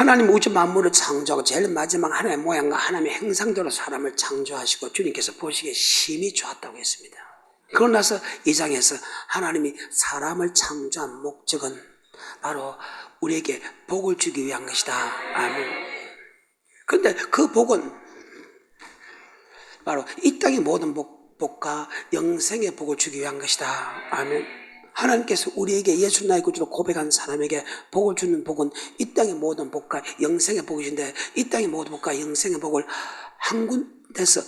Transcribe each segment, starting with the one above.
하나님 우주 만물을 창조하고 제일 마지막 하나님의 모양과 하나님의 형상대로 사람을 창조하시고 주님께서 보시기에 심히 좋았다고 했습니다. 그러고 나서 이 장에서 하나님이 사람을 창조한 목적은 바로 우리에게 복을 주기 위한 것이다. 아멘. 그런데 그 복은 바로 이 땅의 모든 복과 영생의 복을 주기 위한 것이다. 아멘. 하나님께서 우리에게 예수 나의 구주로 고백한 사람에게 복을 주는 복은 이 땅의 모든 복과 영생의 복이신데, 이 땅의 모든 복과 영생의 복을 한 군데서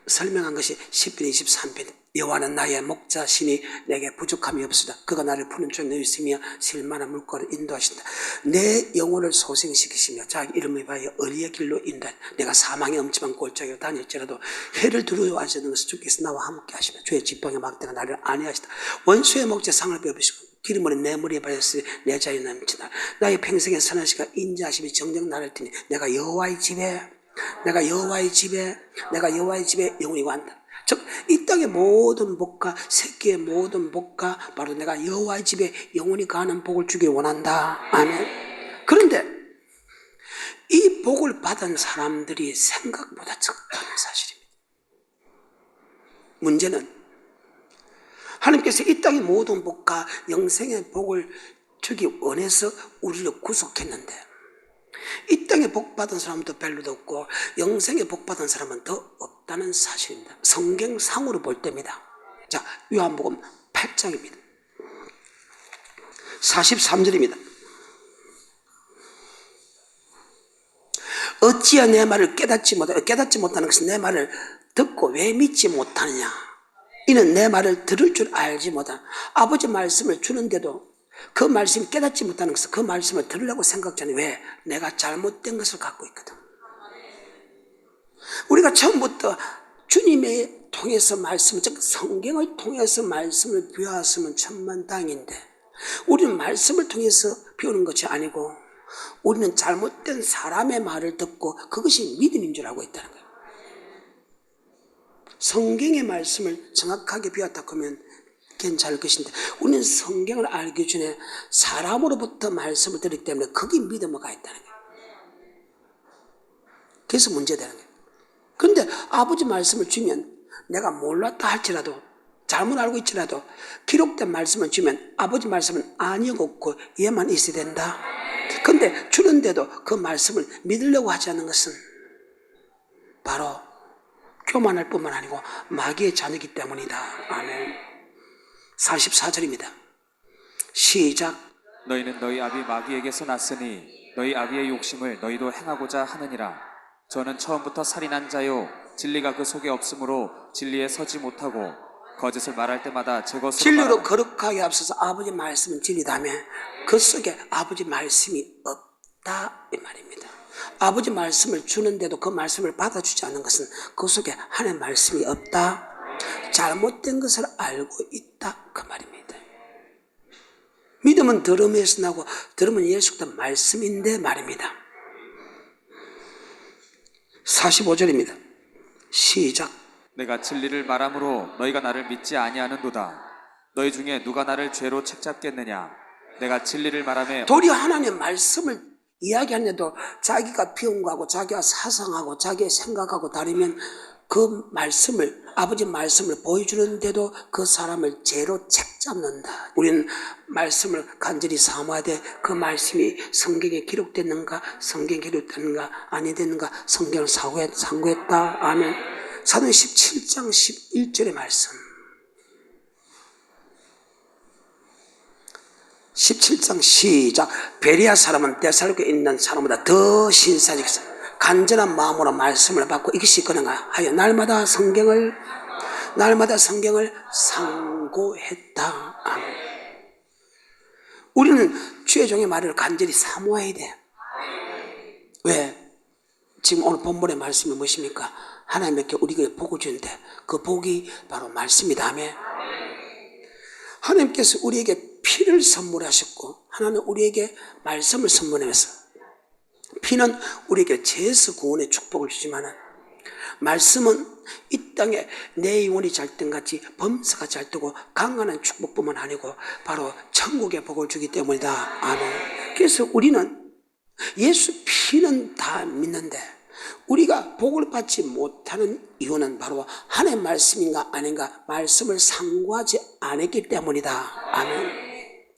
설명한 것이 10편 23편. 여호와는 나의 목자시니 내게 부족함이 없으다. 그가 나를 푸른 쪽에 누이시며 실만한 물가로 인도하신다. 내 영혼을 소생시키시며 자기 이름을 위하여 의리의 길로 인도하신다. 내가 사망의 엄침한 골짜기로 다닐지라도 해를 두려워하지 않는 것을 주께서 나와 함께 하시며 주의 지팡이 막대가 나를 안위하시다. 원수의 목재 상을 베푸시고 기름으로 내 머리에 발렸으니 내 자유 넘치다. 나의 평생의 선한 시가 인자하심이 정녕 나를 뜨니 내가 여호와의 집에 영원히 간다. 즉 이 땅의 모든 복과 새끼의 모든 복과 바로 내가 여호와의 집에 영원히 가는 복을 주길 원한다. 아멘. 그런데 이 복을 받은 사람들이 생각보다 적다는 사실입니다. 문제는 하나님께서 이 땅의 모든 복과 영생의 복을 주기 원해서 우리를 구속했는데, 이 땅에 복 받은 사람도 별로도 없고 영생에 복 받은 사람은 더 없다는 사실입니다. 성경상으로 볼 때입니다. 자, 요한복음 8장입니다. 43절입니다. 어찌야 내 말을 깨닫지 못하는 것은 내 말을 듣고 왜 믿지 못하느냐. 이는 내 말을 들을 줄 알지 못하는, 아버지 말씀을 주는데도 그 말씀이 깨닫지 못하는 것은 그 말씀을 들으려고 생각하니 왜? 내가 잘못된 것을 갖고 있거든. 우리가 처음부터 주님의 통해서 말씀, 즉 성경을 통해서 말씀을 배웠으면 천만다행인데, 우리는 말씀을 통해서 배우는 것이 아니고 우리는 잘못된 사람의 말을 듣고 그것이 믿음인 줄 알고 있다는 거예요. 성경의 말씀을 정확하게 배웠다 하면 괜찮을 것인데, 우리는 성경을 알기 전에 사람으로부터 말씀을 들었기 때문에 거기 믿음을 있다는 거예요. 그래서 문제되는 거예요. 그런데 아버지 말씀을 주면 내가 몰랐다 할지라도, 잘못 알고 있지라도 기록된 말씀을 주면 아버지 말씀은 아니고 없고 얘만 있어야 된다. 그런데 주는데도 그 말씀을 믿으려고 하지 않는 것은 바로 교만할 뿐만 아니고 마귀의 자녀이기 때문이다. 아멘. 44절입니다. 시작. 너희는 너희 아비 마귀에게서 났으니 너희 아비의 욕심을 너희도 행하고자 하느니라. 저는 처음부터 살인한 자요 진리가 그 속에 없으므로 진리에 서지 못하고 거짓을 말할 때마다 제 것으로 진리로 거룩하게 앞서서 아버지 말씀은 진리다며 그 속에 아버지 말씀이 없다 이 말입니다. 아버지 말씀을 주는데도 그 말씀을 받아주지 않는 것은 그 속에 하나님의 말씀이 없다, 잘못된 것을 알고 있다 그 말입니다. 믿음은 들음에서 나고 들음은 예수 그리스도 말씀인데 말입니다. 45절입니다. 시작. 내가 진리를 말함으로 너희가 나를 믿지 아니하는도다. 너희 중에 누가 나를 죄로 책잡겠느냐. 내가 진리를 말하며 도리어 하나님의 말씀을 이야기하는데도 자기가 배운 거하고 자기가 사상하고 자기의 생각하고 다르면 그 말씀을, 아버지 말씀을 보여주는데도 그 사람을 죄로 책잡는다. 우리는 말씀을 간절히 사모해야 돼. 그 말씀이 성경에 기록됐는가, 성경에 기록됐는가, 아니 됐는가, 성경을 상고했다. 아멘. 사도행 17장 11절의 말씀. 17장 시작. 베레아 사람은 데살로니가에 있는 사람보다 더 신사적이다. 간절한 마음으로 말씀을 받고 이것이 그런가 하여 날마다 성경을 상고했다. 아멘. 우리는 주의 종의 말을 간절히 사모해야 돼. 왜? 지금 오늘 본문의 말씀이 무엇입니까? 하나님께 우리에게 복을 주는데 그 복이 바로 말씀이다며. 하나님께서 우리에게 피를 선물하셨고 하나님 우리에게 말씀을 선물하면서, 피는 우리에게 죄에서 구원의 축복을 주지만 말씀은 이 땅에 내 영혼이 잘 뜬 같이 범사가 잘 뜨고 강건한 축복뿐만 아니고 바로 천국의 복을 주기 때문이다. 아멘. 그래서 우리는 예수 피는 다 믿는데 우리가 복을 받지 못하는 이유는 바로 하나님의 말씀인가 아닌가 말씀을 상고하지 않았기 때문이다. 아멘.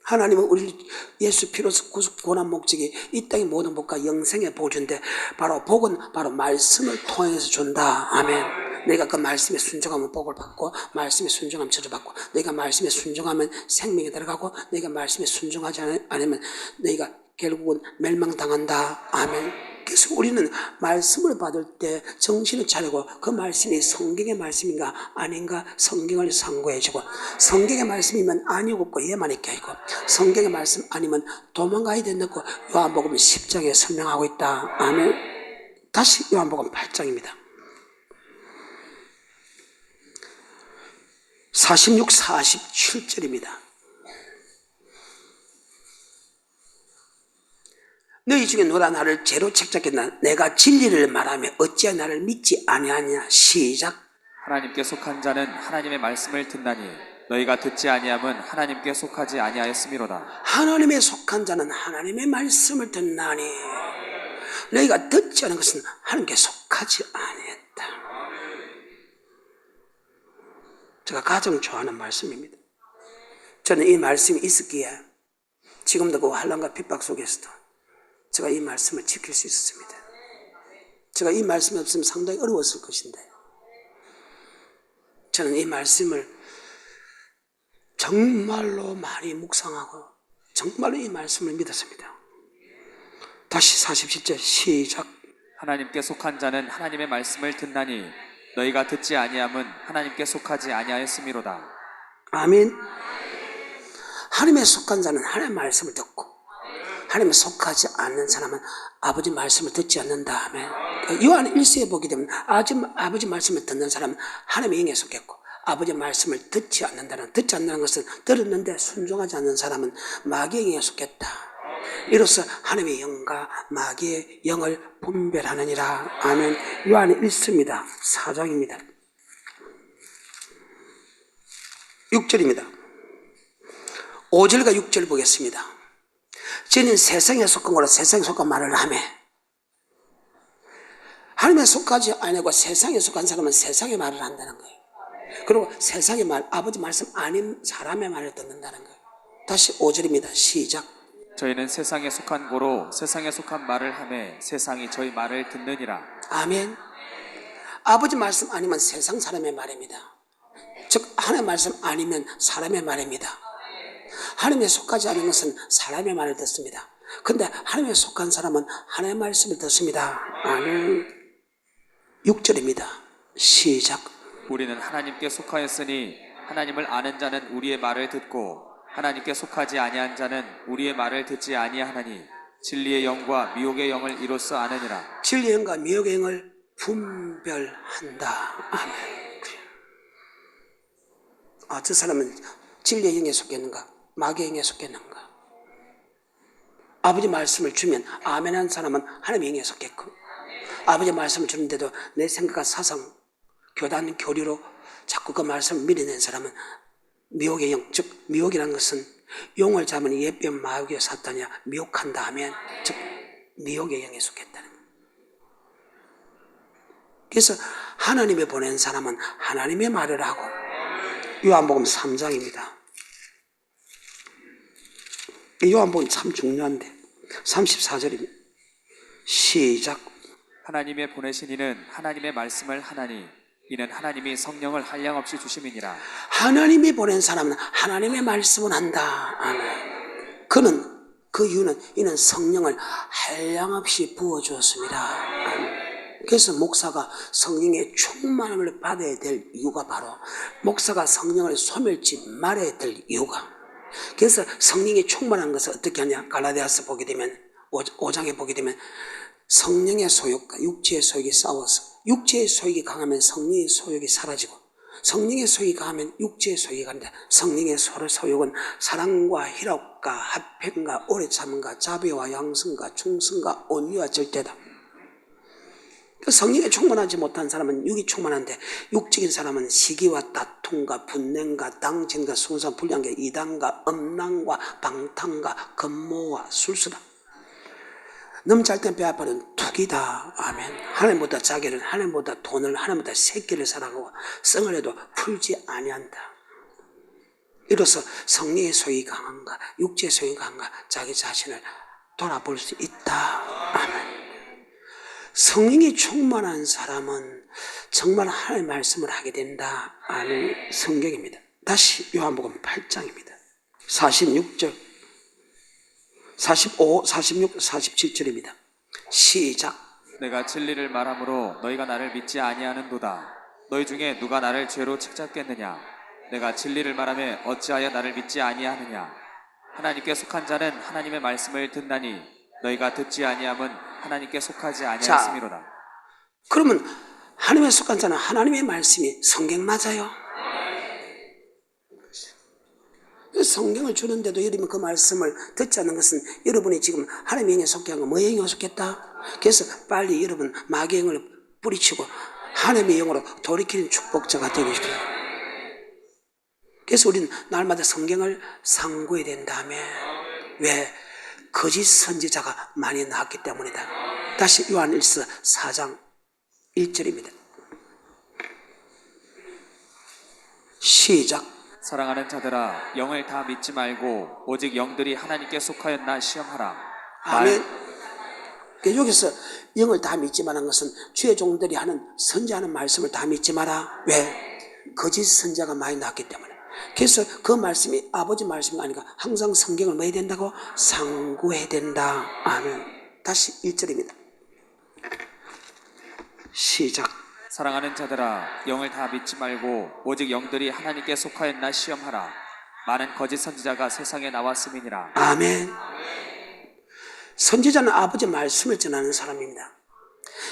하나님은 우리 예수 피로서 구원한 목적이 이 땅의 모든 복과 영생의 복을 준대. 바로 복은 바로 말씀을 통해서 준다. 아멘. 내가 그 말씀에 순종하면 복을 받고, 말씀에 순종하면 저주받고, 내가 말씀에 순종하면 생명에 들어가고, 내가 말씀에 순종하지 않으면 내가 결국은 멸망당한다. 아멘. 그래서 우리는 말씀을 받을 때 정신을 차리고 그 말씀이 성경의 말씀인가 아닌가 성경을 상고해주고, 성경의 말씀이면 아니고 예만 있게 하고, 성경의 말씀 아니면 도망가야 된다고 요한복음 10장에 설명하고 있다. 아멘. 다시 요한복음 8장입니다. 46, 47절입니다. 너희 중에 누가 나를 죄로 책잡겠나? 내가 진리를 말하며 어찌하여 나를 믿지 아니하냐? 시작. 하나님께 속한 자는 하나님의 말씀을 듣나니 너희가 듣지 아니함은 하나님께 속하지 아니하였음이로다. 하나님에 속한 자는 하나님의 말씀을 듣나니 너희가 듣지 않은 것은 하나님께 속하지 아니했다. 제가 가장 좋아하는 말씀입니다. 저는 이 말씀이 있었기에 지금도 그 환난과 핍박 속에서도 제가 이 말씀을 지킬 수 있었습니다. 제가 이 말씀이 없으면 상당히 어려웠을 것인데 저는 이 말씀을 정말로 많이 묵상하고 정말로 이 말씀을 믿었습니다. 다시 47절 시작. 하나님께 속한 자는 하나님의 말씀을 듣나니 너희가 듣지 아니함은 하나님께 속하지 아니하였음이로다. 아멘. 하나님에 속한 자는 하나님의 말씀을 듣고 하나님에 속하지 않는 사람은 아버지 말씀을 듣지 않는다. 아멘. 요한 1세에 보게 되면 아버지 말씀을 듣는 사람은 하나님의 영에 속했고, 아버지 말씀을 듣지 않는다는 것은 들었는데 순종하지 않는 사람은 마귀의 영에 속했다. 이로써 하나님의 영과 마귀의 영을 분별하느니라. 아멘. 요한 1서입니다. 4장입니다. 6절입니다. 5절과 6절 보겠습니다. 저는 세상에 속한 거라 세상에 속한 말을 하며, 하나님에 속하지 아니고 세상에 속한 사람은 세상의 말을 한다는 거예요. 그리고 세상의 말, 아버지 말씀 아닌 사람의 말을 듣는다는 거예요. 다시 5절입니다. 시작. 저희는 세상에 속한 고로 세상에 속한 말을 하며 세상이 저희 말을 듣느니라. 아멘. 아버지 말씀 아니면 세상 사람의 말입니다. 즉 하나님의 말씀 아니면 사람의 말입니다. 하나님에 속하지 않은 것은 사람의 말을 듣습니다. 그런데 하나님에 속한 사람은 하나님의 말씀을 듣습니다. 아멘. 6절입니다. 시작. 우리는 하나님께 속하였으니 하나님을 아는 자는 우리의 말을 듣고 하나님께 속하지 아니한 자는 우리의 말을 듣지 아니하나니 진리의 영과 미혹의 영을 이로써 아느니라. 진리의 영과 미혹의 영을 분별한다. 아멘. 저 사람은 진리의 영에 속했는가 마귀의 영에 속했는가? 아버지 말씀을 주면 아멘한 사람은 하나님의 영에 속했고, 아버지 말씀을 주는데도 내 생각과 사상, 교단, 교리로 자꾸 그 말씀을 밀어낸 사람은 미혹의 영, 즉 미혹이라는 것은 용을 잡은 옛뱀 마귀의 사탄이야 미혹한다 하면 즉 미혹의 영에 속했다는 거예요. 그래서 하나님이 보낸 사람은 하나님의 말을 하고, 요한복음 3장입니다. 요한복음 참 중요한데 34절입니다. 시작. 하나님의 보내신 이는 하나님의 말씀을 하나니 이는 하나님이 성령을 한량없이 주심이니라. 하나님이 보낸 사람은 하나님의 말씀을 한다. 아멘. 그 이유는 이는 성령을 한량없이 부어주었습니다. 아멘. 그래서 목사가 성령의 충만함을 받아야 될 이유가 바로 목사가 성령을 소멸치 말아야 될 이유가, 그래서 성령이 충만한 것을 어떻게 하냐? 갈라디아서 보게 되면 5장에 보게 되면 성령의 소욕과 육체의 소욕이 싸워서 육체의 소욕이 강하면 성령의 소욕이 사라지고, 성령의 소욕이 강하면 육체의 소욕이 간다. 성령의 소욕은 사랑과 희락과 화평과 오래 참음과 자비와 양성과 충성과 온유와 절제다. 그 성령에 충만하지 못한 사람은 육이 충만한데, 육적인 사람은 시기와 다툼과 분냄과 당진과 순수한 불량과 이단과 음란과 방탕과 건모와 술수다. 너무 잘 때 빼앗버리는 투기다. 아멘. 하나님보다 자기를, 하나님보다 돈을, 하나님보다 새끼를 사랑하고 성을 해도 풀지 아니한다. 이로써 성령의 소용이 강한가, 육체의 소용이 강한가, 자기 자신을 돌아볼 수 있다. 아멘. 성령이 충만한 사람은 정말 하나님의 말씀을 하게 된다. 아멘. 성경입니다. 다시 요한복음 8장입니다. 46절, 45, 46, 47절입니다. 시작. 내가 진리를 말하므로 너희가 나를 믿지 아니하는도다. 너희 중에 누가 나를 죄로 책잡겠느냐? 내가 진리를 말하며 어찌하여 나를 믿지 아니하느냐? 하나님께 속한 자는 하나님의 말씀을 듣나니 너희가 듣지 아니함은 하나님께 속하지 아니하였음이로다. 그러면 하나님에 속한 자는 하나님의 말씀이 성경 맞아요? 성경을 주는데도 여러분이 그 말씀을 듣지 않는 것은 여러분이 지금 하나님의 영에 속해 한 거 뭐의 영에 속했다? 그래서 빨리 여러분 마귀의 영을 뿌리치고 하나님의 영으로 돌이키는 축복자가 되고 싶어요. 그래서 우리는 날마다 성경을 상고해야 된다며. 왜? 거짓 선지자가 많이 나왔기 때문이다. 다시 요한일서 4장 1절입니다. 시작. 사랑하는 자들아, 영을 다 믿지 말고 오직 영들이 하나님께 속하였나 시험하라. 아멘. 여기서 영을 다 믿지 말라는 것은 주의 종들이 하는 선지하는 말씀을 다 믿지 마라. 왜? 거짓 선지자가 많이 나왔기 때문에. 그래서 그 말씀이 아버지 말씀이 아니라 항상 성경을 뭐 해야 된다고? 상고해야 된다. 아멘. 다시 1절입니다. 시작. 사랑하는 자들아, 영을 다 믿지 말고 오직 영들이 하나님께 속하였나 시험하라. 많은 거짓 선지자가 세상에 나왔음이니라. 아멘. 선지자는 아버지 말씀을 전하는 사람입니다.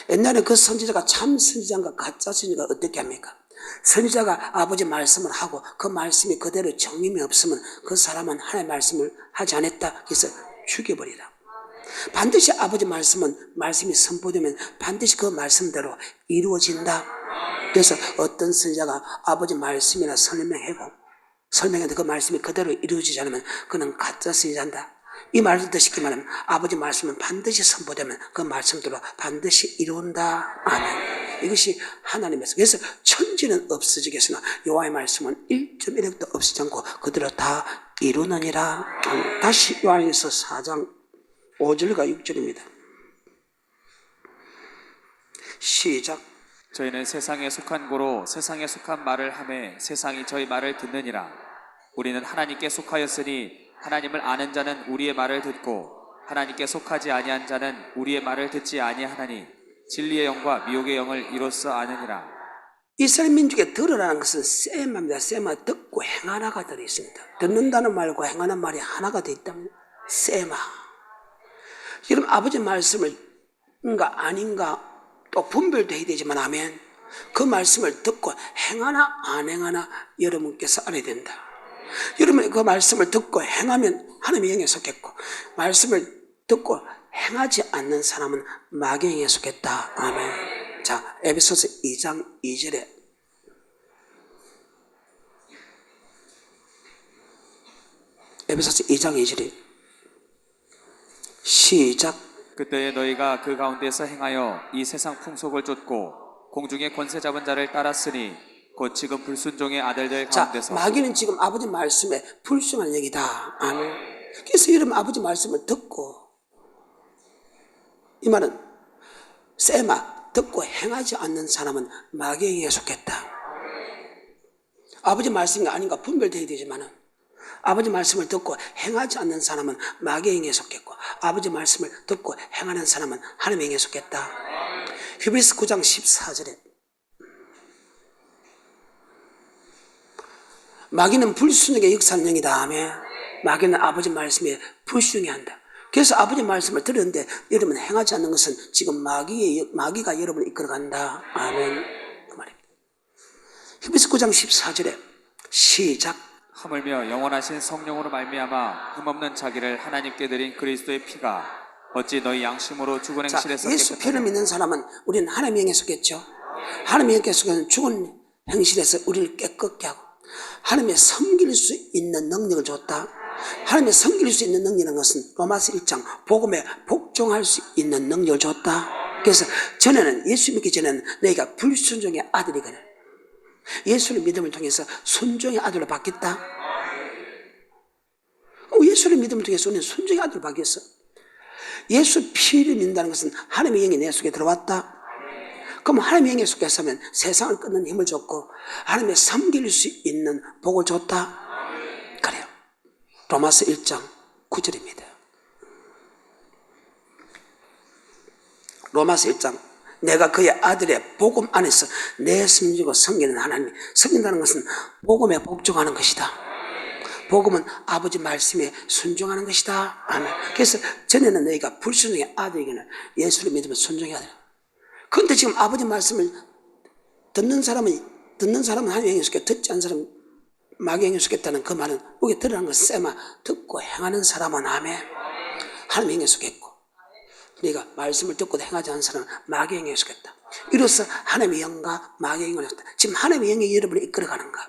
옛날에 그 선지자가 참 선지자인가 가짜 선지자가 어떻게 합니까? 선지자가 아버지 말씀을 하고 그 말씀이 그대로 정림이 없으면 그 사람은 하나님의 말씀을 하지 않았다. 그래서 죽여버리라. 반드시 아버지 말씀이 선포되면 반드시 그 말씀대로 이루어진다. 그래서 어떤 선지자가 아버지 말씀이나 설명했는데 그 말씀이 그대로 이루어지지 않으면 그는 가짜 선지자인다. 이 말을 더 쉽게 말하면 아버지 말씀은 반드시 선포되면 그 말씀대로 반드시 이룬다. 아멘. 이것이 하나님에서. 그래서 천지는 없어지겠으나 여호와의 말씀은 1.1획도 없어지지 않고 그대로 다 이루느니라. 아멘. 다시 요한일서 4장 5절과 6절입니다. 시작. 저희는 세상에 속한 고로 세상에 속한 말을 하매 세상이 저희 말을 듣느니라. 우리는 하나님께 속하였으니 하나님을 아는 자는 우리의 말을 듣고 하나님께 속하지 아니한 자는 우리의 말을 듣지 아니하나니 진리의 영과 미혹의 영을 이로써 아느니라. 이스라엘 민족의 들으라는 것은 세마입니다. 세마, 듣고 행하나가 들어있습니다. 듣는다는 말과 행하는 말이 하나가 되어 있다면 세마. 여러분 아버지 말씀을 인가 아닌가 또 분별도 해야 되지만 아멘. 그 말씀을 듣고 행하나 안 행하나 여러분께서 알아야 된다. 여러분이 그 말씀을 듣고 행하면 하나님의 영에 속했고 말씀을 듣고 행하지 않는 사람은 마귀의 영에 속했다. 아멘. 자, 에베소서 2장 2절에 에베소서 2장 2절에 시작. 그때에 너희가 그 가운데서 행하여 이 세상 풍속을 쫓고 공중의 권세 잡은 자를 따랐으니 곧 지금 불순종의 아들들 가운데서. 자, 마귀는 지금 아버지 말씀에 불순한 얘기다. 아멘. 그래서 여러분 아버지 말씀을 듣고 이 말은 세마 듣고 행하지 않는 사람은 마귀에게 속했다. 아버지 말씀이 아닌가 분별되어야 되지만은 아버지 말씀을 듣고 행하지 않는 사람은 마귀에게 속했고 아버지 말씀을 듣고 행하는 사람은 하나님에게 속했다. 히브리서 9장 14절에 마귀는 불순종의 역사는 영이다. 아멘. 마귀는 아버지 말씀에 불순종해 한다. 그래서 아버지 말씀을 들었는데 여러분 행하지 않는 것은 지금 마귀가 여러분을 이끌어간다. 아멘. 그 말입니다. 히브리서 9장 14절에 시작. 하물며 영원하신 성령으로 말미암아 흠없는 자기를 하나님께 드린 그리스도의 피가 어찌 너희 양심으로 죽은 행실에서 예수 피를 믿는 사람은 우리는 하나님의 영에 속했죠. 하나님의 영에 속해서 죽은 행실에서 우리를 깨끗게 하고 하나님의 섬길 수 있는 능력을 줬다. 하나님의 섬길 수 있는 능력이라는 것은 로마서 1장 복음에 복종할 수 있는 능력을 줬다. 그래서 전에는 예수 믿기 전에는 너희가 불순종의 아들이거든. 예수를 믿음을 통해서 순종의 아들로 바뀌었다. 예수를 믿음을 통해서 우리는 순종의 아들로 바뀌었어. 예수 피를 믿는다는 것은 하나님의 영이 내 속에 들어왔다. 그럼 하나님의 영에 속해서면 세상을 끊는 힘을 줬고 하나님의 섬길 수 있는 복을 줬다. 그래요. 로마서 1장 9절입니다. 로마서 1장 내가 그의 아들의 복음 안에서 내 숨지고 섬기는 하나님. 섬긴다는 것은 복음에 복종하는 것이다. 복음은 아버지 말씀에 순종하는 것이다. 아멘. 그래서 전에는 너희가 불순종의 아들에게는 예수를 믿으면 순종해야 돼. 그런데 지금 아버지 말씀을 듣는 사람은 하나님의 영이 속에, 듣지 않는 사람은 마귀의 영이 속했다는 그 말은 여기 들으라는 것은 쎄마 듣고 행하는 사람은 아멘. 하나님의 영이 속했고 네가 말씀을 듣고도 행하지 않는 사람은 마귀의 영에 속했다. 이로써 하나님의 영과 마귀의 영을 속했다. 지금 하나님의 영이 여러분을 이끌어가는가?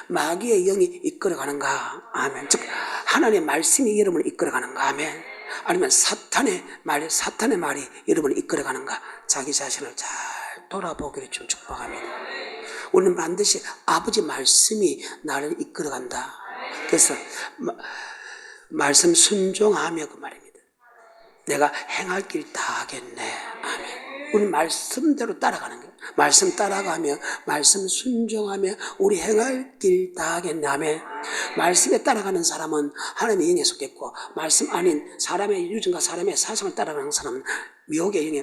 마귀의 영이 이끌어가는가? 아멘. 즉 하나님의 말씀이 여러분을 이끌어가는가? 아멘. 아니면 사탄의 말이 여러분을 이끌어가는가? 자기 자신을 잘 돌아보기를 좀 축복합니다. 우리는 반드시 아버지 말씀이 나를 이끌어간다. 그래서 말씀 순종하며 그 말입니다. 내가 행할 길 다 하겠네. 아멘. 우리 말씀대로 따라가는 거예요. 말씀 따라가며 말씀 순종하며 우리 행할 길 다 하겠네. 아멘. 말씀에 따라가는 사람은 하나님의 영에 속했고 말씀 아닌 사람의 유전과 사람의 사상을 따라가는 사람은 미혹의 영에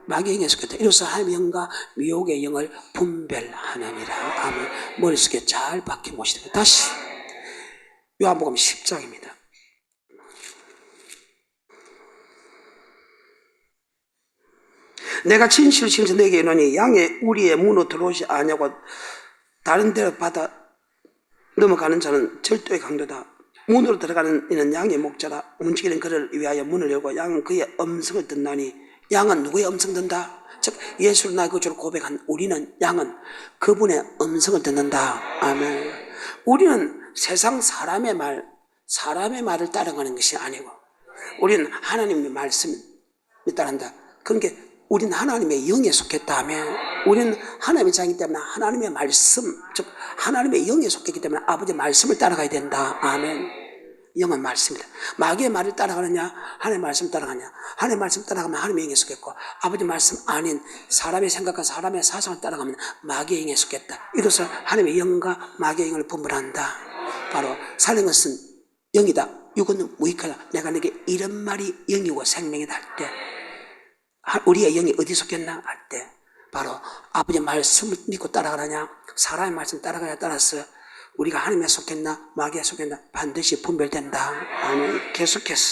마귀의 영에 속했다. 이로써 하나님의 영과 미혹의 영을 분별하느니라. 아멘. 머릿속에 잘 박혀 모시는 거예요. 다시 요한복음 10장입니다. 내가 진실을 지금서 내게 이르노니 양의 우리의 문으로 들어오지 아니하고 다른 데로 받아 넘어가는 자는 절도의 강도다. 문으로 들어가는 이는 양의 목자라. 움직이는 그를 위하여 문을 열고 양은 그의 음성을 듣나니 양은 누구의 음성 듣는다? 즉 예수를 나의 구주로 고백한 우리는 양은 그분의 음성을 듣는다. 아멘. 우리는 세상 사람의 말을 따라가는 것이 아니고 우리는 하나님의 말씀을 따른다. 그러니까 우리는 하나님의 영에 속했다면 우리는 하나님의 자이기 때문에 하나님의 말씀, 즉 하나님의 영에 속했기 때문에 아버지의 말씀을 따라가야 된다. 아멘. 영은 말씀이다. 마귀의 말을 따라가느냐 하나님의 말씀을 따라가느냐. 하나님의 말씀 따라가면 하나님의 영에 속했고 아버지 말씀 아닌 사람의 생각과 사람의 사상을 따라가면 마귀의 영에 속했다. 이로써 하나님의 영과 마귀의 영을 분별한다. 바로 살린 것은 영이다. 육은 무익하다. 내가 내게 이런 말이 영이고 생명이다 할 때 우리의 영이 어디 속했나 할 때 바로 아버지의 말씀을 믿고 따라가느냐 사람의 말씀 따라가냐 따라서 우리가 하나님에 속했나 마귀에 속했나 반드시 분별된다. 아멘. 계속해서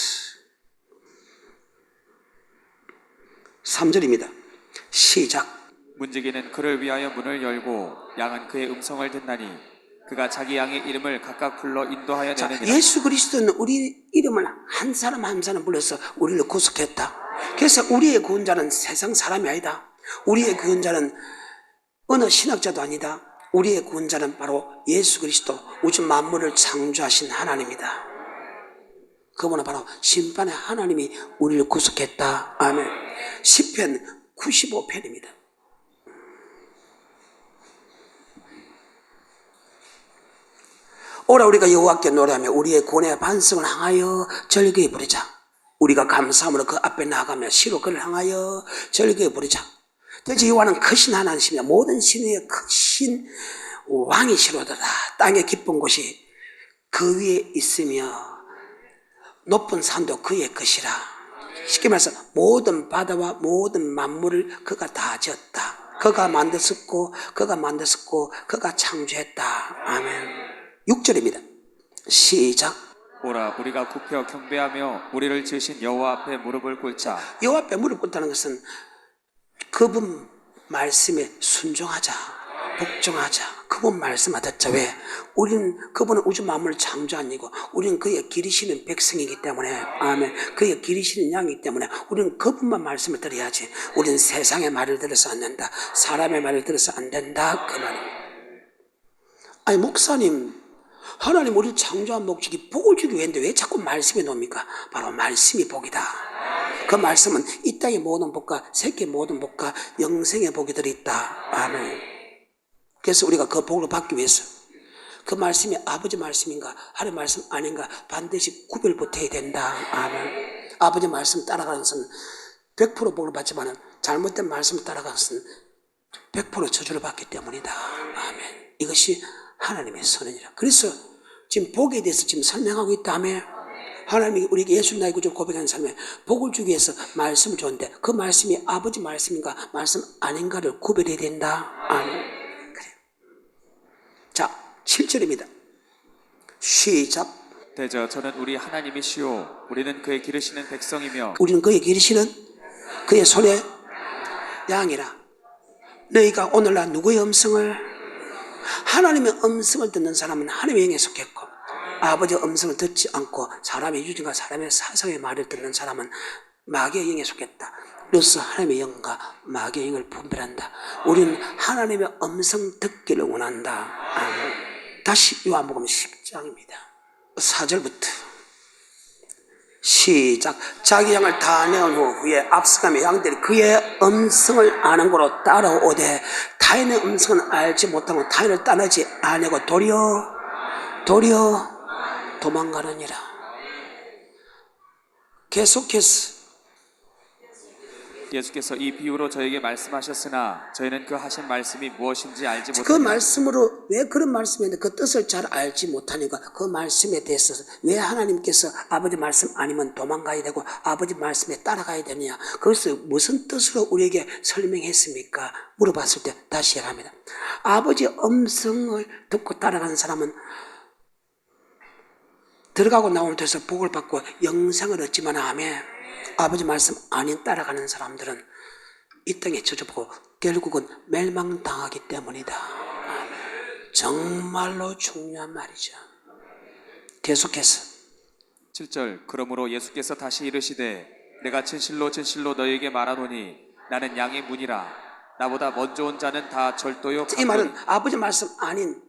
3절입니다. 시작. 문지기는 그를 위하여 문을 열고 양은 그의 음성을 듣나니 그가 자기 양의 이름을 각각 불러 인도하여 내느니라. 예수 그리스도는 우리 이름을 한 사람 한 사람 불러서 우리를 구속했다. 그래서 우리의 구원자는 세상 사람이 아니다. 우리의 구원자는 어느 신학자도 아니다. 우리의 구원자는 바로 예수 그리스도 우주 만물을 창조하신 하나님이다. 그분은 바로 심판의 하나님이 우리를 구속했다. 아멘. 시편 95편입니다. 오라 우리가 여호와께 노래하며 우리의 구원의 반성을 향하여 절기에 부르자. 우리가 감사함으로 그 앞에 나가며 시로 그를 향하여 절기에 부르자. 대체 여호와는 크신 하나님이시며 모든 신 위에 크신 왕이시로다. 땅의 깊은 곳이 그 위에 있으며 높은 산도 그의 것이라. 쉽게 말해서 모든 바다와 모든 만물을 그가 다 지었다. 그가 만드셨고 그가 창조했다. 아멘. 6절입니다. 시작. 오라 우리가 굽혀 경배하며 우리를 지으신 여호와 앞에 무릎을 꿇자. 여호와 앞에 무릎 꿇다는 것은 그분 말씀에 순종하자, 복종하자. 그분 말씀을 듣자. 왜? 우리는 그분은 우주 만물을 창조한 이고 우리는 그의 기르시는 백성이기 때문에 아멘. 그의 기르시는 양이기 때문에 우리는 그분만 말씀을 들어야지. 우리는 세상의 말을 들어서 안 된다. 사람의 말을 들어서 안 된다. 그 말입니다. 아니 목사님 하나님 우리를 창조한 목적이 복을 주기 위해인데 왜 자꾸 말씀에 놓습니까? 바로 말씀이 복이다. 그 말씀은 이 땅의 모든 복과 세계의 모든 복과 영생의 복이 들어있다. 아멘. 그래서 우리가 그 복을 받기 위해서 그 말씀이 아버지 말씀인가 하나님 말씀 아닌가 반드시 구별부터해야 된다. 아멘. 아버지 말씀 따라가는 것은 100% 복을 받지만 잘못된 말씀을 따라가는 것은 100% 저주를 받기 때문이다. 아멘. 이것이 하나님의 선언이라. 그래서 지금 복에 대해서 지금 설명하고 있다며. 하나님이 우리에게 예수 나의 구주 고백하는 삶에 복을 주기 위해서 말씀을 줬는데 그 말씀이 아버지 말씀인가 말씀 아닌가를 구별해야 된다. 아멘. 그래요. 자, 7절입니다. 시작. 대저 저는 우리 하나님이시오 우리는 그의 기르시는 백성이며 우리는 그의 기르시는 그의 손에 양이라. 너희가 오늘날 누구의 음성을? 하나님의 음성을 듣는 사람은 하나님의 영에 속했고 아버지의 음성을 듣지 않고 사람의 유진과 사람의 사상의 말을 듣는 사람은 마귀의 영에 속했다. 그래서 하나님의 영과 마귀의 영을 분별한다. 우리는 하나님의 음성 듣기를 원한다. 아멘. 다시 요한복음 10장입니다. 4절부터 시작. 자기 양을 다 내온 후에 앞서가며 양들이 그의 음성을 아는 거로 따라오되 타인의 음성은 알지 못하고 타인을 따르지 아니하고 도리어 도망가느니라. 계속해서 예수께서 이 비유로 저에게 말씀하셨으나 저희는 그 하신 말씀이 무엇인지 알지 그 못하니 말씀으로 왜 그런 말씀인데 그 뜻을 잘 알지 못하니까 그 말씀에 대해서 왜 하나님께서 아버지 말씀 아니면 도망가야 되고 아버지 말씀에 따라가야 되느냐 그것을 무슨 뜻으로 우리에게 설명했습니까? 물어봤을 때 다시 얘기합니다. 아버지 음성을 듣고 따라가는 사람은 들어가고 나오는 데서 복을 받고 영생을 얻지만 아멘. 아버지 말씀 아닌 따라가는 사람들은 이 땅에 저주받고 결국은 멸망당하기 때문이다. 정말로 중요한 말이죠. 계속해서 7절 그러므로 예수께서 다시 이르시되 내가 진실로 진실로 너희에게 말하노니 나는 양의 문이라 나보다 먼저 온 자는 다 절도요 이 말은 아버지 말씀 아닌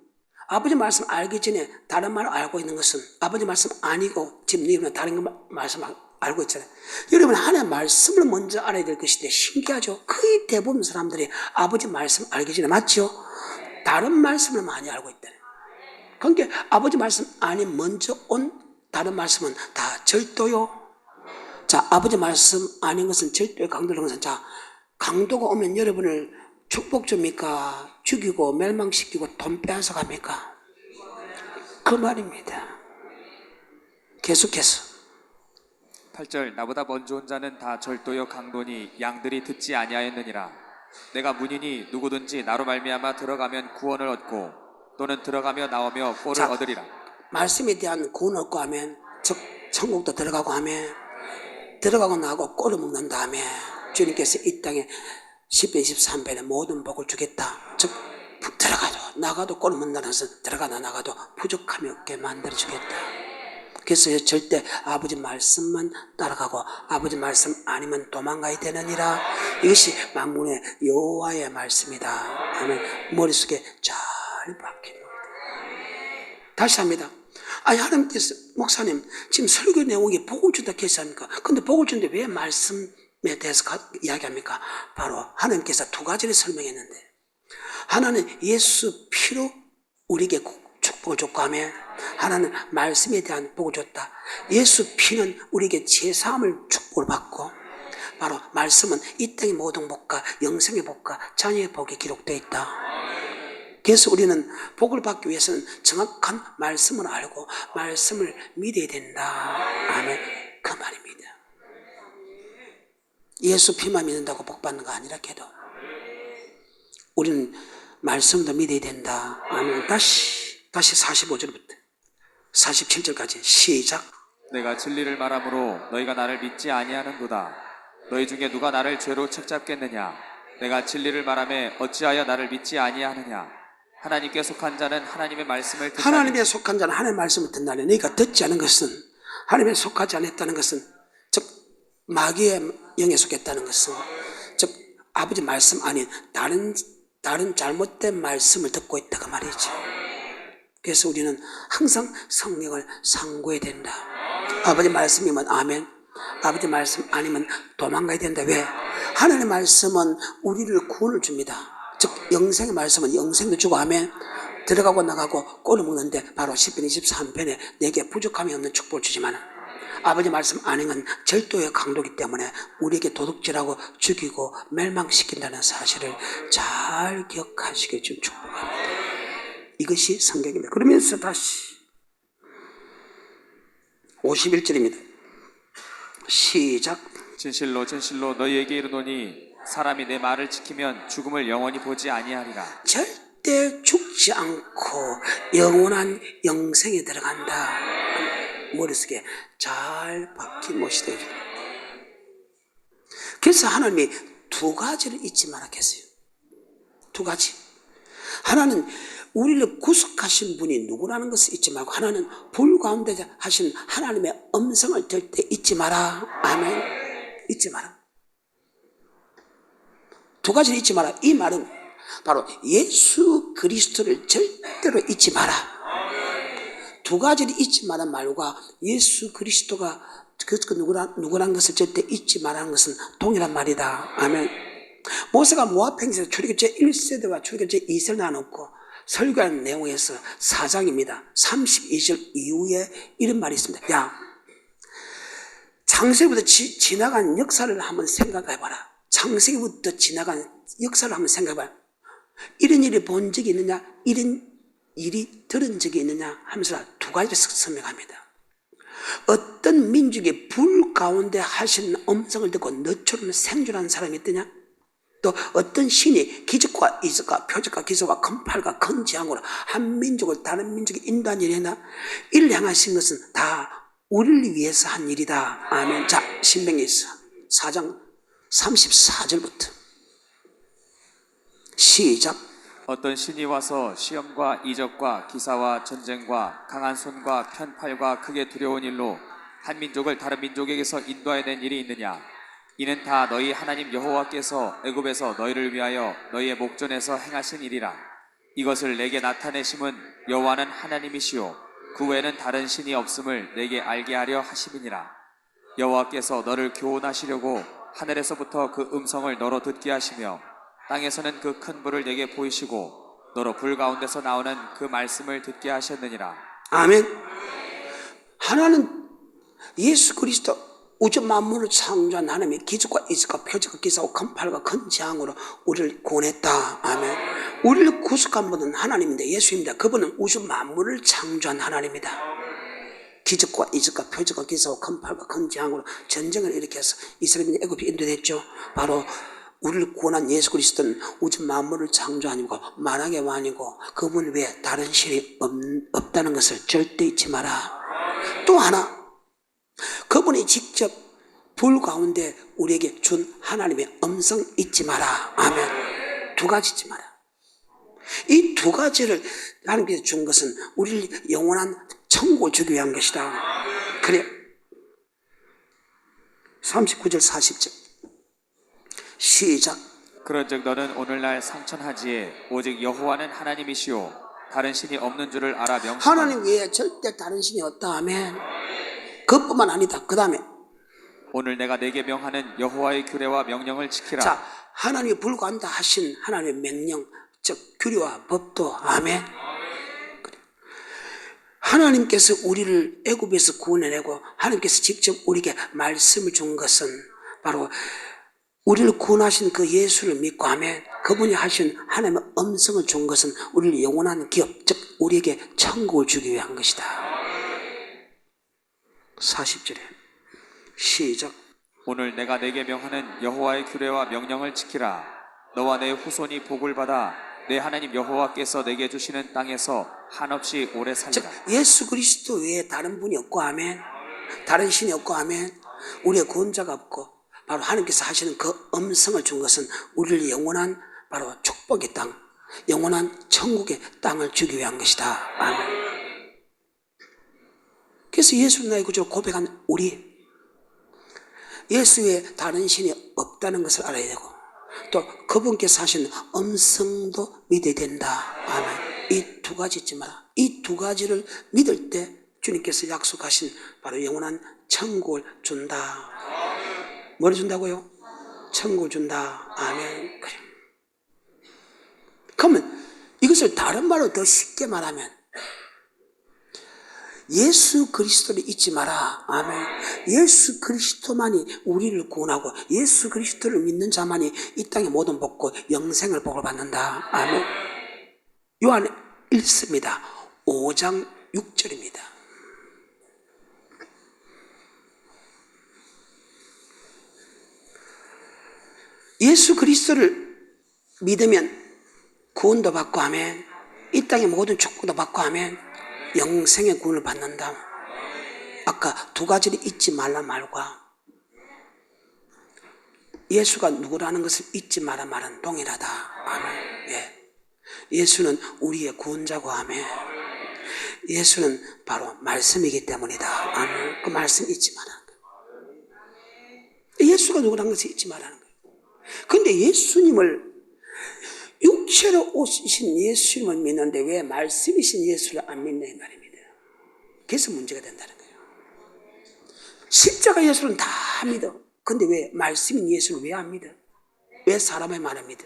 아버지 말씀 알기 전에 다른 말을 알고 있는 것은 아버지 말씀 아니고 지금 여러분은 다른 말씀 알고 있잖아요. 여러분 하나님의 말씀을 먼저 알아야 될 것인데 신기하죠. 거의 대부분 사람들이 아버지 말씀 알기 전에 맞죠? 다른 말씀을 많이 알고 있다네. 그러니까 아버지 말씀 아닌 먼저 온 다른 말씀은 다 절도요. 자, 아버지 말씀 아닌 것은 절도의 강도라는 것은 자, 강도가 오면 여러분을 축복 줍니까? 죽이고 멸망시키고 돈 빼앗아 갑니까? 그 말입니다. 계속해서 8절 나보다 먼저 온 자는 다 절도요 강도니 양들이 듣지 아니하였느니라 내가 문이니 누구든지 나로 말미암아 들어가면 구원을 얻고 또는 들어가며 나오며 꼴을 얻으리라. 말씀에 대한 구원을 얻고 하면 즉 천국도 들어가고 하면 들어가고 나고 꼴을 먹는 다음에 주님께서 이 땅에 10배 23배의 모든 복을 주겠다. 즉 들어가도 나가도 꼴을 먹는다는 것은 들어가나 나가도 부족함이 없게 만들어주겠다. 그래서 절대 아버지 말씀만 따라가고 아버지 말씀 아니면 도망가야 되느니라. 이것이 만군의 여호와의 말씀이다. 아멘. 머릿속에 잘 박힙니다. 다시 합니다. 아니 하나님께서 목사님 지금 설교 내용이 복을 준다 했습니까? 근데 복을 주는데 왜 말씀에 대해서 이야기합니까? 바로 하나님께서 두 가지를 설명했는데 하나는 예수 피로 우리에게 축복을 줬고 하며 하나는 말씀에 대한 복을 줬다. 예수 피는 우리에게 제사함을 축복을 받고 바로 말씀은 이 땅의 모든 복과 영생의 복과 자녀의 복이 기록되어 있다. 그래서 우리는 복을 받기 위해서는 정확한 말씀을 알고 말씀을 믿어야 된다. 아멘. 그 말입니다. 예수 피만 믿는다고 복 받는 거 아니라 해도 우리는 말씀도 믿어야 된다. 아멘. 다시 45절부터 47절까지 시작. 내가 진리를 말하므로 너희가 나를 믿지 아니하는도다. 너희 중에 누가 나를 죄로 책잡겠느냐? 내가 진리를 말하매 어찌하여 나를 믿지 아니하느냐? 하나님께 속한 자는 하나님의 말씀을 듣나니 하나님의 속한 자는 하나님의 말씀을 듣나니 너희가 듣지 않은 것은 하나님의 속하지 않았다는 것은 즉 마귀의 영에 속했다는 것은 즉 아버지 말씀 아닌 다른 잘못된 말씀을 듣고 있다가 말이죠. 그래서 우리는 항상 성령을 상고해야 된다. 아버지 말씀이면 아멘. 아버지 말씀 아니면 도망가야 된다. 왜? 하나님의 말씀은 우리를 구원을 줍니다. 즉 영생의 말씀은 영생도 주고 아멘. 들어가고 나가고 꼴을 먹는데 바로 10편 23편에 내게 부족함이 없는 축복을 주지만 아버지 말씀 아니면 절도의 강도이기 때문에 우리에게 도둑질하고 죽이고 멸망시킨다는 사실을 잘 기억하시게 좀 축복합니다. 이것이 성경입니다. 그러면서 다시 51절입니다. 시작. 진실로 진실로 너희에게 이르노니 사람이 내 말을 지키면 죽음을 영원히 보지 아니하리라. 절대 죽지 않고 영원한 영생에 들어간다. 머릿속에 잘 박힌 못이 되죠. 그래서 하나님이 두 가지를 잊지 말라 했어요. 두 가지. 하나는 우리를 구속하신 분이 누구라는 것을 잊지 말고, 하나는 불 가운데 하신 하나님의 음성을 들을 때 잊지 마라. 아멘. 잊지 마라. 두 가지를 잊지 마라. 이 말은 바로 예수 그리스도를 절대로 잊지 마라. 두 가지를 잊지 마라는 말과 예수 그리스도가 누구라는 것을 절대 잊지 마라는 것은 동일한 말이다. 아멘. 모세가 모압 행세에서 출애굽 제1세대와 출애굽 제2세를 나눴고 설교하는 내용에서 4장입니다. 32절 이후에 이런 말이 있습니다. 야, 창세기부터 지나간 역사를 한번 생각해봐라. 창세기부터 지나간 역사를 한번 생각해봐라. 이런 일이 본 적이 있느냐, 이런 일이 들은 적이 있느냐 하면서 두 가지를 설명합니다. 어떤 민족이 불 가운데 하신 음성을 듣고 너처럼 생존하는 사람이 있더냐? 또 어떤 신이 기적과 이적과 표적과 기사와 큰 팔과 큰 지향으로 한 민족을 다른 민족에 인도한 일이 했나? 이를 향하신 것은 다 우리를 위해서 한 일이다. 아멘. 자, 신명기 4장 34절부터 시작. 어떤 신이 와서 시험과 이적과 기사와 전쟁과 강한 손과 편팔과 크게 두려운 일로 한 민족을 다른 민족에게서 인도해낸 일이 있느냐? 이는 다 너희 하나님 여호와께서 애굽에서 너희를 위하여 너희의 목전에서 행하신 일이라. 이것을 내게 나타내심은 여호와는 하나님이시요 그 외에는 다른 신이 없음을 내게 알게 하려 하심이니라. 여호와께서 너를 교훈하시려고 하늘에서부터 그 음성을 너로 듣게 하시며 땅에서는 그 큰 불을 내게 보이시고 너로 불 가운데서 나오는 그 말씀을 듣게 하셨느니라. 아멘. 하나는 예수 그리스도 우주 만물을 창조한 하나님의 기적과 이적과 표적과 기사와 큰 팔과 큰 재앙으로 우리를 구원했다. 아멘. 우리를 구속한 분은 하나님인데 예수입니다. 그분은 우주 만물을 창조한 하나님이다. 기적과 이적과 표적과 기사와 큰 팔과 큰 재앙으로 전쟁을 일으켜서 이스라엘이 애굽에 인도됐죠. 바로 우리를 구원한 예수 그리스도는 우주 만물을 창조하니고 만왕의 왕이고 그분 외에 다른 신이 없다는 것을 절대 잊지 마라. 또 하나, 그분이 직접 불 가운데 우리에게 준 하나님의 음성 잊지 마라. 아멘. 두 가지 잊지 마라. 이 두 가지를 하나님께서 준 것은 우리를 영원한 천국을 주기 위한 것이다. 그래. 39절 40절 시작. 그런즉 너는 오늘날 상천하지에 오직 여호와는 하나님이시오 다른 신이 없는 줄을 알아 명심하라. 하나님 외에 절대 다른 신이 없다. 아멘. 그뿐만 아니다. 그 다음에 오늘 내가 내게 명하는 여호와의 규례와 명령을 지키라. 자, 하나님이 불과한다 하신 하나님의 명령, 즉 규례와 법도 아멘. 하나님께서 우리를 애굽에서 구원해내고 하나님께서 직접 우리에게 말씀을 준 것은 바로 우리를 구원하신 그 예수를 믿고 아멘. 그분이 하신 하나님의 음성을 준 것은 우리를 영원한 기업, 즉 우리에게 천국을 주기 위한 것이다. 40절에 시작. 오늘 내가 내게 명하는 여호와의 규례와 명령을 지키라. 너와 내 후손이 복을 받아 내 하나님 여호와께서 내게 주시는 땅에서 한없이 오래 즉 살리라. 예수 그리스도 외에 다른 분이 없고 아멘. 다른 신이 없고 아멘. 우리의 구원자가 없고 바로 하나님께서 하시는 그 음성을 준 것은 우리를 영원한 바로 축복의 땅, 영원한 천국의 땅을 주기 위한 것이다. 아멘. 그래서 예수는 나의 구주로 고백한 우리, 예수 외에 다른 신이 없다는 것을 알아야 되고 또 그분께서 하신 음성도 믿어야 된다. 아멘. 이 두 가지 잊지 마라. 이 두 가지를 믿을 때 주님께서 약속하신 바로 영원한 천국을 준다. 뭘 준다고요? 천국을 준다. 아멘. 그래. 그러면 이것을 다른 말로 더 쉽게 말하면 예수 그리스도를 잊지 마라. 아멘. 예수 그리스도만이 우리를 구원하고 예수 그리스도를 믿는 자만이 이 땅의 모든 복과 영생을 복을 받는다. 아멘. 요한 1서입니다. 5장 6절입니다. 예수 그리스도를 믿으면 구원도 받고 하면 이 땅의 모든 축복도 받고 하면 영생의 구원을 받는다. 아까 두 가지를 잊지 말라 말과 예수가 누구라는 것을 잊지 마라 말은 동일하다. 아멘. 예. 예수는 우리의 구원자고 하며 예수는 바로 말씀이기 때문이다. 아멘. 그 말씀 잊지 마라. 예수가 누구라는 것을 잊지 말라는 거예요. 그런데 예수님을 육체로 오신 예수님을 믿는데 왜 말씀이신 예수를 안 믿냐 이 말입니다. 그래서 문제가 된다는 거예요. 십자가 예수는 다 믿어. 근데 왜 말씀인 예수를 왜 안 믿어? 왜 사람의 말을 믿어?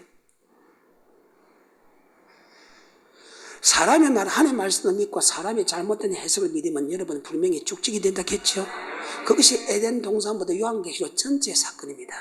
사람의 말, 하나님의 말씀을 믿고 사람의 잘못된 해석을 믿으면 여러분 분명히 죽지게 된다겠죠. 그것이 에덴 동산부터 요한계시록 전체의 사건입니다.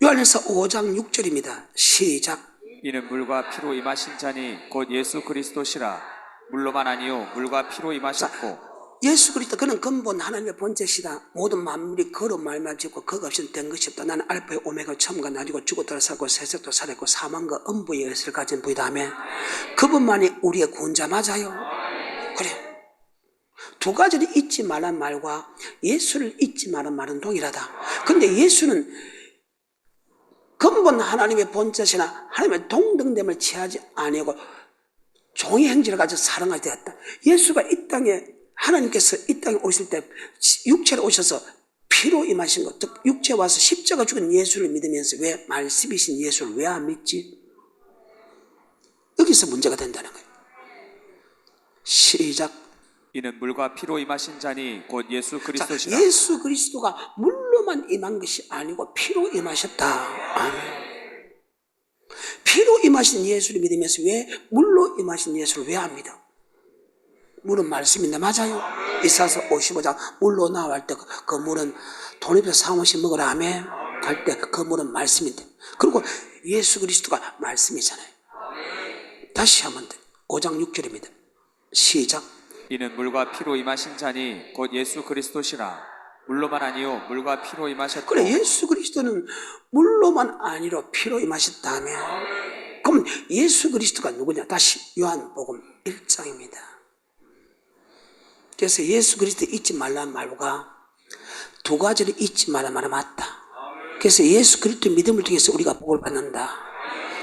요한일서 5장 6절입니다. 시작. 이는 물과 피로 임하신 자니 곧 예수 그리스도시라. 물로만 아니요 물과 피로 임하셨고. 예수 그리스도 그는 근본 하나님의 본체시다. 모든 만물이 그로 말만 짓고 그가 없이는 된 것이 없다. 나는 알파의 오메가 처음과 나중이고 죽었다가 살고 새석도 살았고 사망과 음부의 열쇠를 가진 부이다 하면 그분만이 우리의 구원자 맞아요. 그래. 두 가지를 잊지 말란 말과 예수를 잊지 말란 말은 동일하다. 근데 예수는 근본 하나님의 본체시나 하나님의 동등됨을 취하지 아니하고 종의 행실을 가지고 사랑하게 되었다. 예수가 이 땅에 하나님께서 이 땅에 오실 때 육체로 오셔서 피로 임하신 것, 즉 육체 와서 십자가 죽은 예수를 믿으면서 왜 말씀이신 예수를 왜 안 믿지? 여기서 문제가 된다는 거예요. 시작. 이는 물과 피로 임하신 자니 곧 예수 그리스도시라. 자, 예수 그리스도가 물로만 임한 것이 아니고 피로 임하셨다. 아멘. 피로 임하신 예수를 믿으면서 왜 물로 임하신 예수를 왜 안 믿어? 물은 말씀인데 맞아요. 이사야서 55장 물로 나와 할 때 그 물은 돈입에서 사무실 먹으라 하며 할 때 그 물은 말씀인데 그리고 예수 그리스도가 말씀이잖아요. 다시 한번 5장 6절입니다. 시작. 이는 물과 피로 임하신 자니 곧 예수 그리스도시라. 물로만 아니요 물과 피로 임하셨고. 그래 예수 그리스도는 물로만 아니로 피로 임하셨다며. 그럼 예수 그리스도가 누구냐? 다시 요한복음 1장입니다. 그래서 예수 그리스도 잊지 말라는 말과 두 가지를 잊지 말라는 말은 맞다. 그래서 예수 그리스도 믿음을 통해서 우리가 복을 받는다.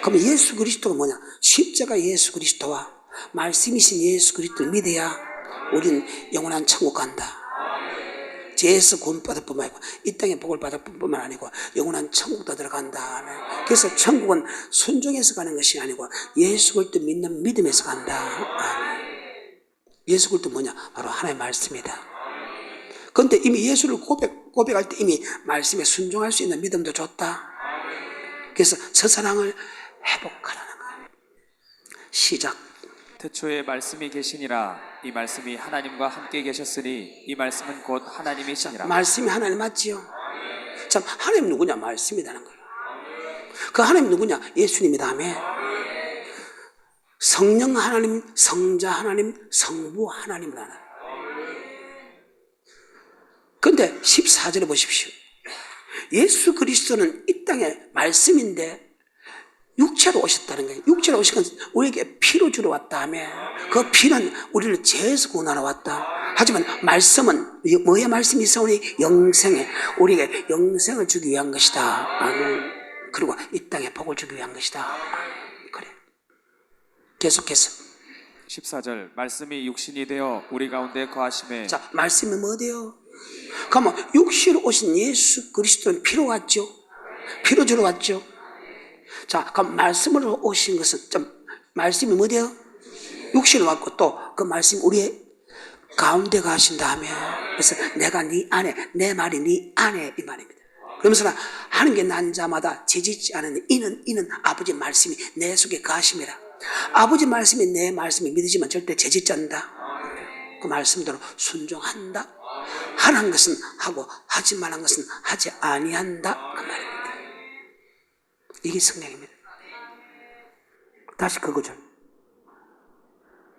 그럼 예수 그리스도가 뭐냐? 십자가 예수 그리스도와 말씀이신 예수 그리스도를 믿어야 우리는 영원한 천국 간다. 죄에서 구원받을 뿐만 아니고 이 땅에 복을 받을 뿐만 아니고 영원한 천국도 들어간다. 그래서 천국은 순종해서 가는 것이 아니고 예수 그리스도 믿는 믿음에서 간다. 예수 그리스도 뭐냐? 바로 하나님의 말씀이다. 그런데 이미 예수를 고백할 때 이미 말씀에 순종할 수 있는 믿음도 줬다. 그래서 첫사랑을 회복하라는 거예요. 시작. 태초에 말씀이 계시니라. 이 말씀이 하나님과 함께 계셨으니 이 말씀은 곧 하나님이시니라. 말씀이 하나님 맞지요? 참 하나님 누구냐? 말씀이라는 거예요. 그 하나님 누구냐? 예수님이다 하며 성령 하나님, 성자 하나님, 성부 하나님이라는 거예요. 그런데 14절에 보십시오. 예수 그리스도는 이 땅에 말씀인데 육체로 오셨다는 거예요. 육체로 오신 건 우리에게 피로 주러 왔다 하며 그 피는 우리를 죄에서 구원하러 왔다. 하지만 말씀은 뭐의 말씀이 있어오니 영생에 우리에게 영생을 주기 위한 것이다. 아멘. 그리고 이 땅에 복을 주기 위한 것이다. 그래. 계속해서 14절 말씀이 육신이 되어 우리 가운데 거하심에. 자, 말씀이 뭐대요? 그러면 육신으로 오신 예수 그리스도는 피로 왔죠? 피로 주러 왔죠? 자, 그럼 말씀으로 오신 것은 좀 말씀이 뭐대요? 육신을 왔고 또 그 말씀이 우리의 가운데 가신 다음에 그래서 내가 네 안에 내 말이 네 안에 이 말입니다. 그러면서 하는 게 난 자마다 지지지 않은 이는 아버지 말씀이 내 속에 가심이라. 아버지 말씀이 내 말씀이 믿으지만 절대 재짓지 않는다. 그 말씀대로 순종한다. 하는 것은 하고 하지 말한 것은 하지 아니한다. 그 말입니다. 이게 성령입니다. 다시 그거죠.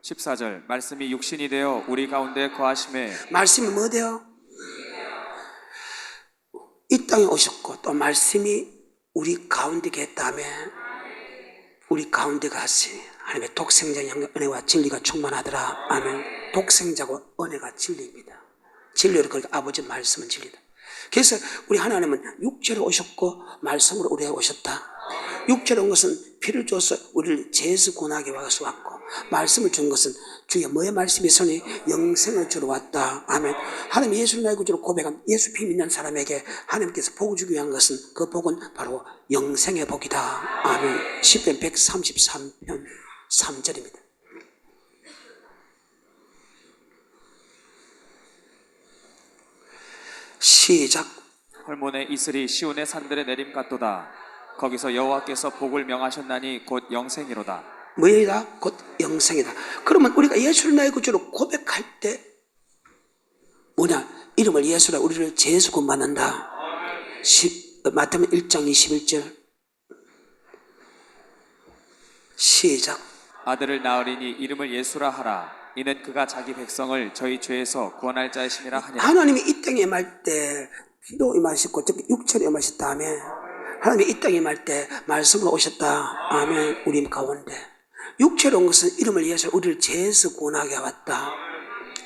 14절 말씀이 육신이 되어 우리 가운데 거하심에 말씀이 뭐 돼요? 이 땅에 오셨고 또 말씀이 우리 가운데 계했다며 우리 가운데 가시 하나님의 독생자의 은혜와 진리가 충만하더라. 아멘. 독생자고 은혜가 진리입니다. 진리로 그러니까 아버지 말씀은 진리다. 그래서 우리 하나님은 육체로 오셨고 말씀으로 우리에 오셨다. 육체로 온 것은 피를 줘서 우리를 죄에서 구원하기 위해서 왔고 말씀을 준 것은 주의 뭐의 말씀이 있으니 영생을 주러 왔다. 아멘. 하나님 예수를 나의 구주로 고백한 예수 피 믿는 사람에게 하나님께서 복을 주기 위한 것은 그 복은 바로 영생의 복이다. 아멘. 시편 133편 3절입니다. 시작. 헐몬의 이슬이 시온의 산들에 내림 같도다. 거기서 여호와께서 복을 명하셨나니 곧 영생이로다. 뭐이다? 곧 영생이다. 그러면 우리가 예수를 나의 구주로 고백할 때 뭐냐? 이름을 예수라 우리를 죄에서 구원받는다. 마태복음 1장 21절 시작. 아들을 낳으리니 이름을 예수라 하라. 이는 그가 자기 백성을 저희 죄에서 구원할 자이심이라 하니라. 하나님이 이 땅에 임할 때 피로 임하셨고 즉 육체로 임하셨다. 아멘. 하나님이 이 땅에 임할 때 말씀으로 오셨다. 아멘. 우리 가운데 육체로 온 것은 이름을 예수 우리를 죄에서 구원하게 왔다.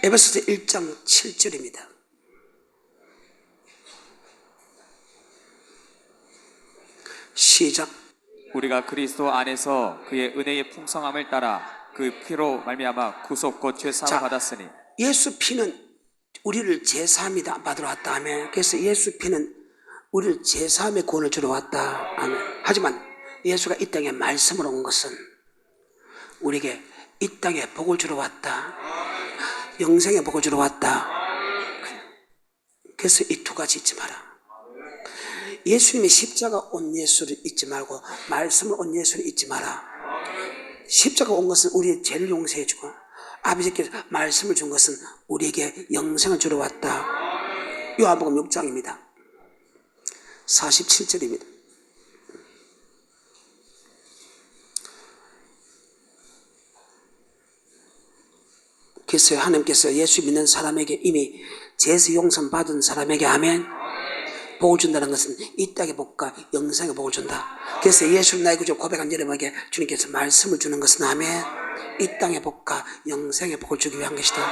에베소서 1장 7절입니다. 시작. 우리가 그리스도 안에서 그의 은혜의 풍성함을 따라 그 피로 말미암아 구속 곧 죄사함을 받았으니 예수 피는 우리를 제사함이다 받으러 왔다. 아멘. 그래서 예수 피는 우리를 제사함의 구원을 주러 왔다. 아멘. 하지만 예수가 이 땅에 말씀으로 온 것은 우리에게 이 땅에 복을 주러 왔다. 영생의 복을 주러 왔다. 그래서 이 두 가지 잊지 마라. 예수님이 십자가 온 예수를 잊지 말고 말씀을 온 예수를 잊지 마라. 십자가 온 것은 우리의 죄를 용서해 주고 아버지께서 말씀을 준 것은 우리에게 영생을 주러 왔다. 요한복음 6장입니다. 47절입니다. 그래서 하나님께서 예수 믿는 사람에게 이미 죄에서 용서 받은 사람에게 아멘 복을 준다는 것은 이 땅의 복과 영생의 복을 준다. 그래서 예수를 나의 구주 고백한 여러분에게 주님께서 말씀을 주는 것은 아멘 이 땅의 복과 영생의 복을 주기 위한 것이다.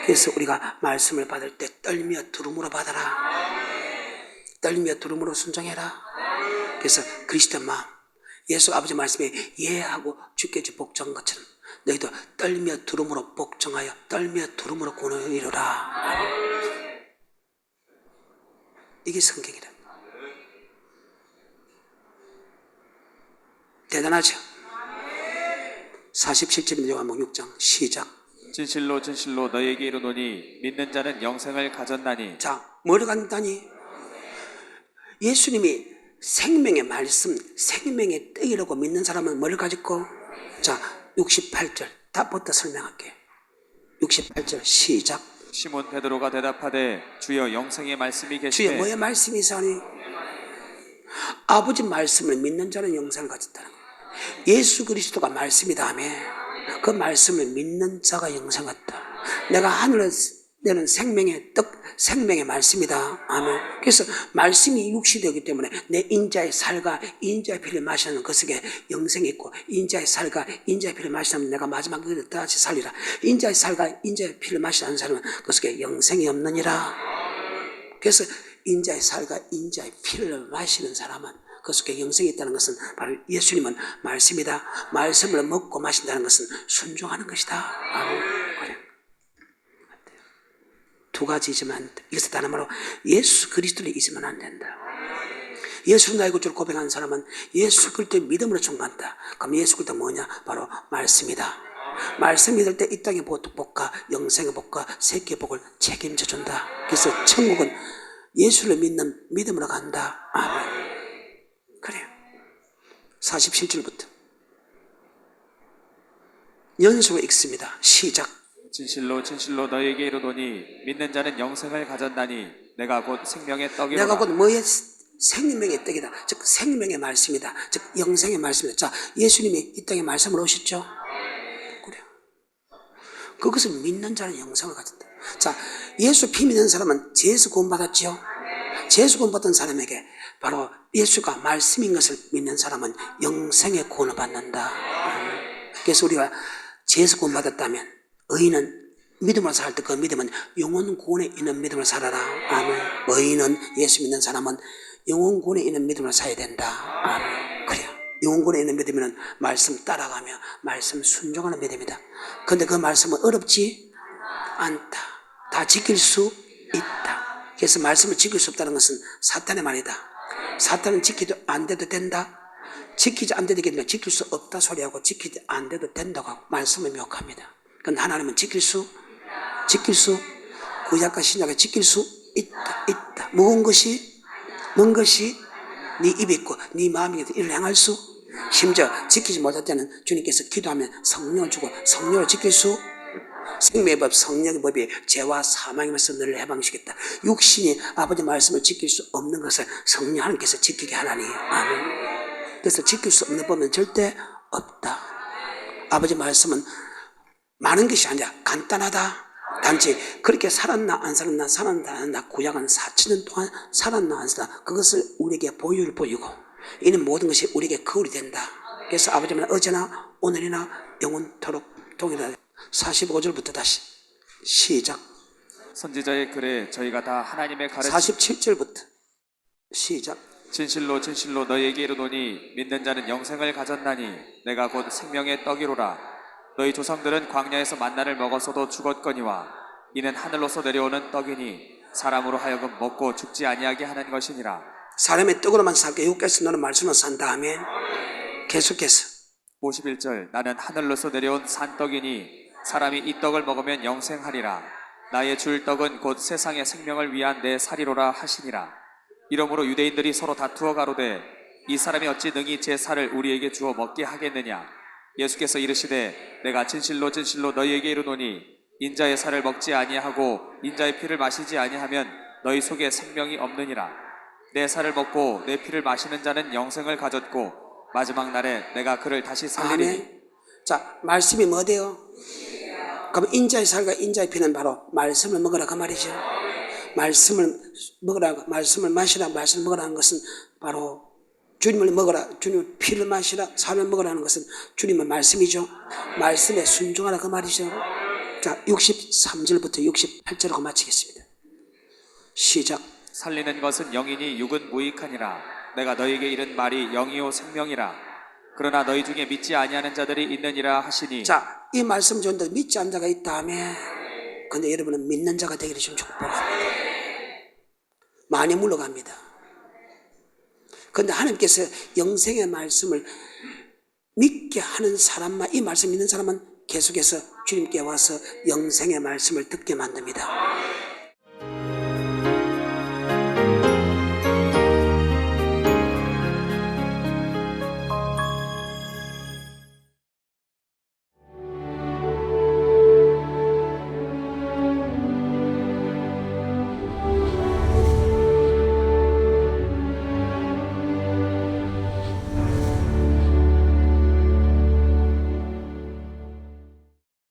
그래서 우리가 말씀을 받을 때 떨며 두름으로 받아라. 떨며 두름으로 순종해라. 그래서 그리스도의 마음 예수 아버지 말씀에 예하고 주께 주 복종한 것처럼 너희도 떨며 두름으로 복종하여 떨며 두름으로 구원을 이루라. 이게 성경이다. 대단하죠? 47절입니다. 요한복음 6장 시작. 진실로 진실로 너희에게 이르노니 믿는 자는 영생을 가졌나니. 자, 뭐를 간다니? 예수님이 생명의 말씀, 생명의 떡이라고 믿는 사람은 뭘 가졌고? 자, 68절 답부터 설명할게요. 68절 시작. 시몬 베드로가 대답하되 주여 영생의 말씀이 계시되 주의 뭐의 말씀이 있으니? 아버지 말씀을 믿는 자는 영생을 가졌다는 거예요. 예수 그리스도가 말씀이다 하며 그 말씀을 믿는 자가 영생 같다. 내가 하늘에 내는 생명의 떡, 생명의 말씀이다. 아멘. 그래서 말씀이 육시되기 때문에 내 인자의 살과 인자의 피를 마시는 그 속에 영생이 있고 인자의 살과 인자의 피를 마시면 내가 마지막 그를 다시 살리라. 인자의 살과 인자의 피를 마시지 않는 사람은 그 속에 영생이 없느니라. 그래서 인자의 살과 인자의 피를 마시는 사람은 그 속에 영생이 있다는 것은 바로 예수님은 말씀이다. 말씀을 먹고 마신다는 것은 순종하는 것이다. 아멘. 그래. 두 가지지만 이것을 다른 말로 예수 그리스도를 잊으면 안 된다. 예수를 나의 구주로 고백하는 사람은 예수 그리스도의 믿음으로 충만한다. 그럼 예수 그리스도 뭐냐? 바로 말씀이다. 말씀 믿을 때 이 땅의 복과 영생의 복과 세계의 복을 책임져 준다. 그래서 천국은 예수를 믿는 믿음으로 간다. 아멘. 그래요. 47절부터 연속으로 읽습니다. 시작. 진실로 진실로 너희에게 이르노니 믿는 자는 영생을 가졌나니 내가 곧 생명의 떡이로다. 내가 곧 뭐의 생명의 떡이다. 즉 생명의 말씀이다. 즉 영생의 말씀이다. 자, 예수님이 이 땅에 말씀을 오셨죠? 그래요. 그것을 믿는 자는 영생을 가졌다. 자, 예수 피 믿는 사람은 죄에서 구원받았지요? 죄에서 구원받은 사람에게 바로 예수가 말씀인 것을 믿는 사람은 영생의 구원을 받는다. 그래서 우리가 죄에서 구원받았다면 의인은 믿음으로 살 때 그 믿음은 영원 구원에 있는 믿음으로 살아라. 아멘. 의인은 예수 믿는 사람은 영원 구원에 있는 믿음으로 살아야 된다. 아멘. 그래요. 영원 구원에 있는 믿음은 말씀 따라가며 말씀 순종하는 믿음이다. 그런데 그 말씀은 어렵지 않다. 다 지킬 수 있다. 그래서 말씀을 지킬 수 없다는 것은 사탄의 말이다. 사탄은 지키도 안 돼도 된다. 지키지 안 돼도 된다. 지킬 수 없다 소리하고 지키지 안 돼도 된다고 하고 말씀을 미혹합니다. 그런데 하나님은 지킬 수 구약과 신약에 지킬 수 있다. 무거운 것이 먼 것이 네 입에 있고 네 마음에 이를 행할 수, 심지어 지키지 못할 때는 주님께서 기도하면 성령을 주고 성령을 지킬 수, 생명의 법 성령의 법이 죄와 사망에서 너를 해방시켰다. 육신이 아버지 말씀을 지킬 수 없는 것을 성령 하나님께서 지키게 하나니. 아멘. 그래서 지킬 수 없는 법은 절대 없다. 아버지 말씀은 많은 것이 아니라 간단하다. 단지 그렇게 살았나 안 살았나 살았나 안 살았나 구약은 4,000년 동안 살았나 안 살았나 그것을 우리에게 보유를 보이고 이는 모든 것이 우리에게 거울이 된다. 그래서 아버지는 어제나 오늘이나 영원토록 동일하다. 45절부터 다시 시작. 선지자의 글에 저희가 다 하나님의 가르침 47절부터 시작. 진실로 진실로 너희에게 이르노니 믿는 자는 영생을 가졌나니 내가 곧 생명의 떡이로라. 너희 조상들은 광야에서 만나를 먹어서도 죽었거니와 이는 하늘로서 내려오는 떡이니 사람으로 하여금 먹고 죽지 아니하게 하는 것이니라. 사람의 떡으로만 살게 육께서 너는 말씀으로 산다. 아멘. 계속해서 51절 나는 하늘로서 내려온 산떡이니 사람이 이 떡을 먹으면 영생하리라. 나의 줄 떡은 곧 세상의 생명을 위한 내 살이로라 하시니라. 이러므로 유대인들이 서로 다투어 가로되 이 사람이 어찌 능히 제 살을 우리에게 주어 먹게 하겠느냐. 예수께서 이르시되 내가 진실로 진실로 너희에게 이르노니 인자의 살을 먹지 아니하고 인자의 피를 마시지 아니하면 너희 속에 생명이 없느니라. 내 살을 먹고 내 피를 마시는 자는 영생을 가졌고 마지막 날에 내가 그를 다시 살리리니. 아멘. 자, 말씀이 뭐대요? 그럼 인자의 살과 인자의 피는 바로 말씀을 먹으라 그 말이죠. 말씀을 먹으라, 말씀을 마시라, 말씀을 먹으라는 것은 바로 주님을 먹으라, 주님의 피를 마시라, 살을 먹으라는 것은 주님의 말씀이죠. 말씀에 순종하라 그 말이죠. 자, 63절부터 68절로 마치겠습니다. 시작. 살리는 것은 영이니 육은 무익하니라. 내가 너희에게 이른 말이 영이요 생명이라. 그러나 너희 중에 믿지 아니하는 자들이 있느니라 하시니. 자, 이 말씀 좋은데 믿지 않는 자가 있다면, 근데 여러분은 믿는 자가 되기를 좀 축복합니다. 많이 물러갑니다. 그런데 하나님께서 영생의 말씀을 믿게 하는 사람만, 이 말씀 믿는 사람은 계속해서 주님께 와서 영생의 말씀을 듣게 만듭니다.